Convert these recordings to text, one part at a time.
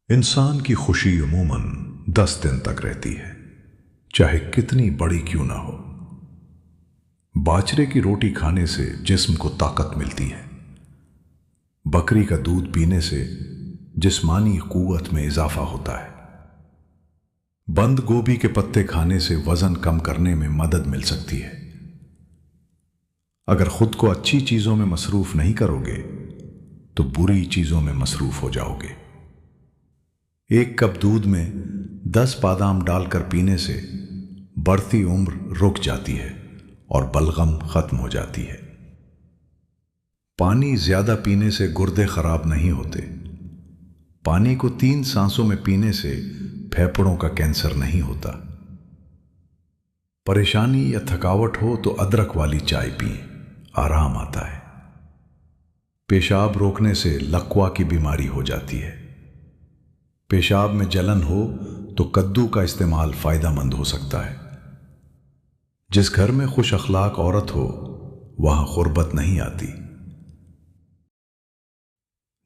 انسان کی خوشی عموماً 10 دن تک رہتی ہے، چاہے کتنی بڑی کیوں نہ ہو۔ باجرے کی روٹی کھانے سے جسم کو طاقت ملتی ہے، بکری کا دودھ پینے سے جسمانی قوت میں اضافہ ہوتا ہے، بند گوبھی کے پتے کھانے سے وزن کم کرنے میں مدد مل سکتی ہے۔ اگر خود کو اچھی چیزوں میں مصروف نہیں کرو گے تو بری چیزوں میں مصروف ہو جاؤ گے۔ ایک کپ دودھ میں 10 بادام ڈال کر پینے سے بڑھتی عمر رک جاتی ہے اور بلغم ختم ہو جاتی ہے۔ پانی زیادہ پینے سے گردے خراب نہیں ہوتے۔ پانی کو 3 سانسوں میں پینے سے پھیپھڑوں کا کینسر نہیں ہوتا۔ پریشانی یا تھکاوٹ ہو تو ادرک والی چائے پئیں، آرام آتا ہے۔ پیشاب روکنے سے لقوا کی بیماری ہو جاتی ہے۔ پیشاب میں جلن ہو تو کدو کا استعمال فائدہ مند ہو سکتا ہے۔ جس گھر میں خوش اخلاق عورت ہو وہاں غربت نہیں آتی۔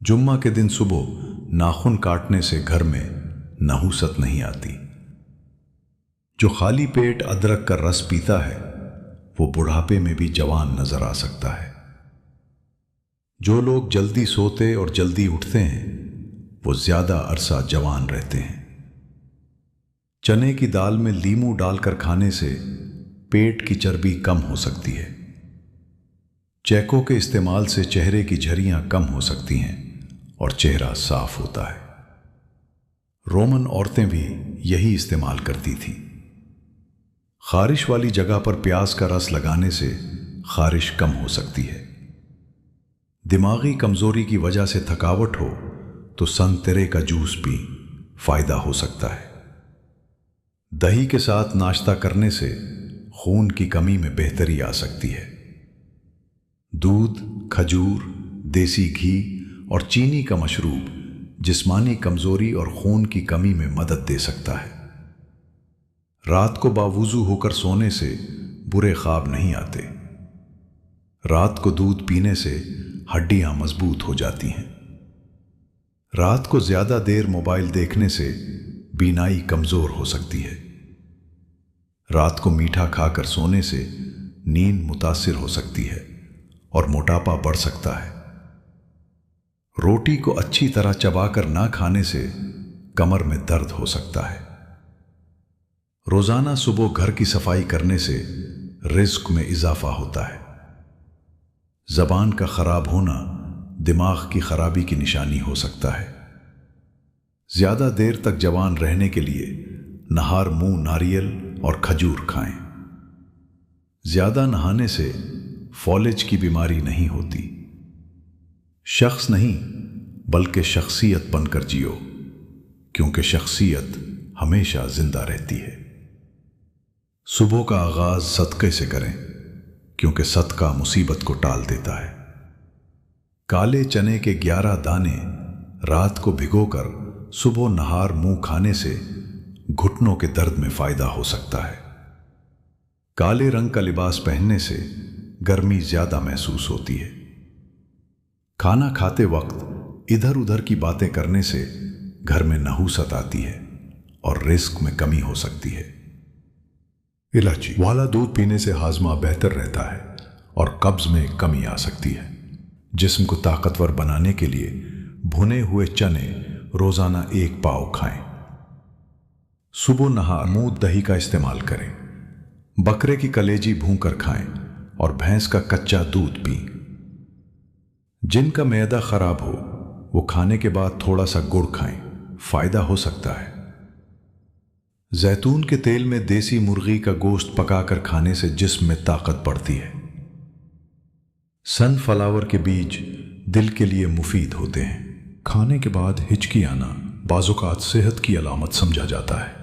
جمعہ کے دن صبح ناخن کاٹنے سے گھر میں نحوست نہیں آتی۔ جو خالی پیٹ ادرک کا رس پیتا ہے وہ بڑھاپے میں بھی جوان نظر آ سکتا ہے۔ جو لوگ جلدی سوتے اور جلدی اٹھتے ہیں وہ زیادہ عرصہ جوان رہتے ہیں۔ چنے کی دال میں لیموں ڈال کر کھانے سے پیٹ کی چربی کم ہو سکتی ہے۔ چیکو کے استعمال سے چہرے کی جھریاں کم ہو سکتی ہیں اور چہرہ صاف ہوتا ہے۔ رومن عورتیں بھی یہی استعمال کرتی تھیں۔ خارش والی جگہ پر پیاز کا رس لگانے سے خارش کم ہو سکتی ہے۔ دماغی کمزوری کی وجہ سے تھکاوٹ ہو تو سنترے کا جوس پی، فائدہ ہو سکتا ہے۔ دہی کے ساتھ ناشتہ کرنے سے خون کی کمی میں بہتری آ سکتی ہے۔ دودھ، کھجور، دیسی گھی اور چینی کا مشروب جسمانی کمزوری اور خون کی کمی میں مدد دے سکتا ہے۔ رات کو باوضو ہو کر سونے سے برے خواب نہیں آتے۔ رات کو دودھ پینے سے ہڈیاں مضبوط ہو جاتی ہیں۔ رات کو زیادہ دیر موبائل دیکھنے سے بینائی کمزور ہو سکتی ہے۔ رات کو میٹھا کھا کر سونے سے نیند متاثر ہو سکتی ہے اور موٹاپا بڑھ سکتا ہے۔ روٹی کو اچھی طرح چبا کر نہ کھانے سے کمر میں درد ہو سکتا ہے۔ روزانہ صبح گھر کی صفائی کرنے سے رزق میں اضافہ ہوتا ہے۔ زبان کا خراب ہونا دماغ کی خرابی کی نشانی ہو سکتا ہے۔ زیادہ دیر تک جوان رہنے کے لیے نہار منہ ناریل اور کھجور کھائیں۔ زیادہ نہانے سے فالج کی بیماری نہیں ہوتی۔ شخص نہیں بلکہ شخصیت بن کر جیو، کیونکہ شخصیت ہمیشہ زندہ رہتی ہے۔ صبح کا آغاز صدقے سے کریں، کیونکہ صدقہ مصیبت کو ٹال دیتا ہے۔ کالے چنے کے 11 دانے رات کو بھگو کر صبح نہار منہ کھانے سے گھٹنوں کے درد میں فائدہ ہو سکتا ہے۔ کالے رنگ کا لباس پہننے سے گرمی زیادہ محسوس ہوتی ہے۔ کھانا کھاتے وقت ادھر ادھر کی باتیں کرنے سے گھر میں نحوست آتی ہے اور رزق میں کمی ہو سکتی ہے۔ الائچی والا دودھ پینے سے ہاضمہ بہتر رہتا ہے اور قبض میں کمی آ سکتی ہے۔ جسم کو طاقتور بنانے کے لیے بھنے ہوئے چنے روزانہ 1 پاؤ کھائیں۔ صبح نہار منہ دہی کا استعمال کریں۔ بکرے کی کلیجی بھون کر کھائیں اور بھینس کا کچا دودھ پئیں۔ جن کا معدہ خراب ہو وہ کھانے کے بعد تھوڑا سا گڑ کھائیں، فائدہ ہو سکتا ہے۔ زیتون کے تیل میں دیسی مرغی کا گوشت پکا کر کھانے سے جسم میں طاقت بڑھتی ہے۔ سن فلاور کے بیج دل کے لیے مفید ہوتے ہیں۔ کھانے کے بعد ہچکی آنا بعض اوقات صحت کی علامت سمجھا جاتا ہے۔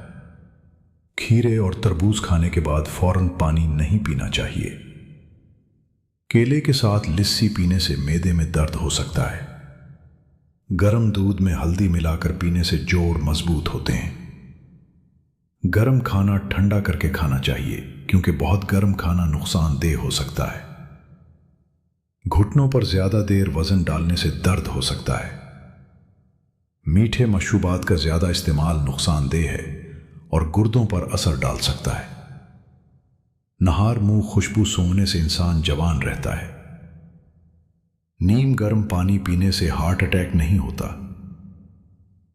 کھیرے اور تربوز کھانے کے بعد فوراً پانی نہیں پینا چاہیے۔ کیلے کے ساتھ لسی پینے سے معدے میں درد ہو سکتا ہے۔ گرم دودھ میں ہلدی ملا کر پینے سے جوڑ مضبوط ہوتے ہیں۔ گرم کھانا ٹھنڈا کر کے کھانا چاہیے، کیونکہ بہت گرم کھانا نقصان دہ ہو سکتا ہے۔ گھٹنوں پر زیادہ دیر وزن ڈالنے سے درد ہو سکتا ہے۔ میٹھے مشروبات کا زیادہ استعمال نقصان دہ ہے اور گردوں پر اثر ڈال سکتا ہے۔ نہار منہ خوشبو سونگھنے سے انسان جوان رہتا ہے۔ نیم گرم پانی پینے سے ہارٹ اٹیک نہیں ہوتا۔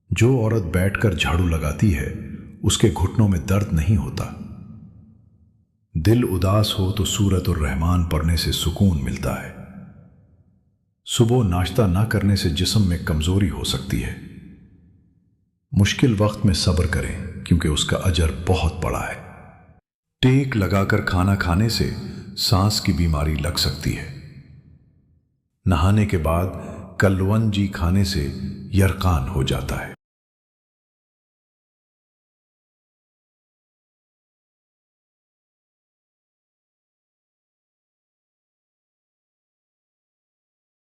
جو عورت بیٹھ کر جھاڑو لگاتی ہے اس کے گھٹنوں میں درد نہیں ہوتا۔ دل اداس ہو تو سورۃ الرحمن پڑھنے سے سکون ملتا ہے۔ صبح ناشتہ نہ کرنے سے جسم میں کمزوری ہو سکتی ہے۔ مشکل وقت میں صبر کریں کیونکہ اس کا اجر بہت بڑا ہے۔ ٹیک لگا کر کھانا کھانے سے سانس کی بیماری لگ سکتی ہے۔ نہانے کے بعد کلونجی کھانے سے یرقان ہو جاتا ہے۔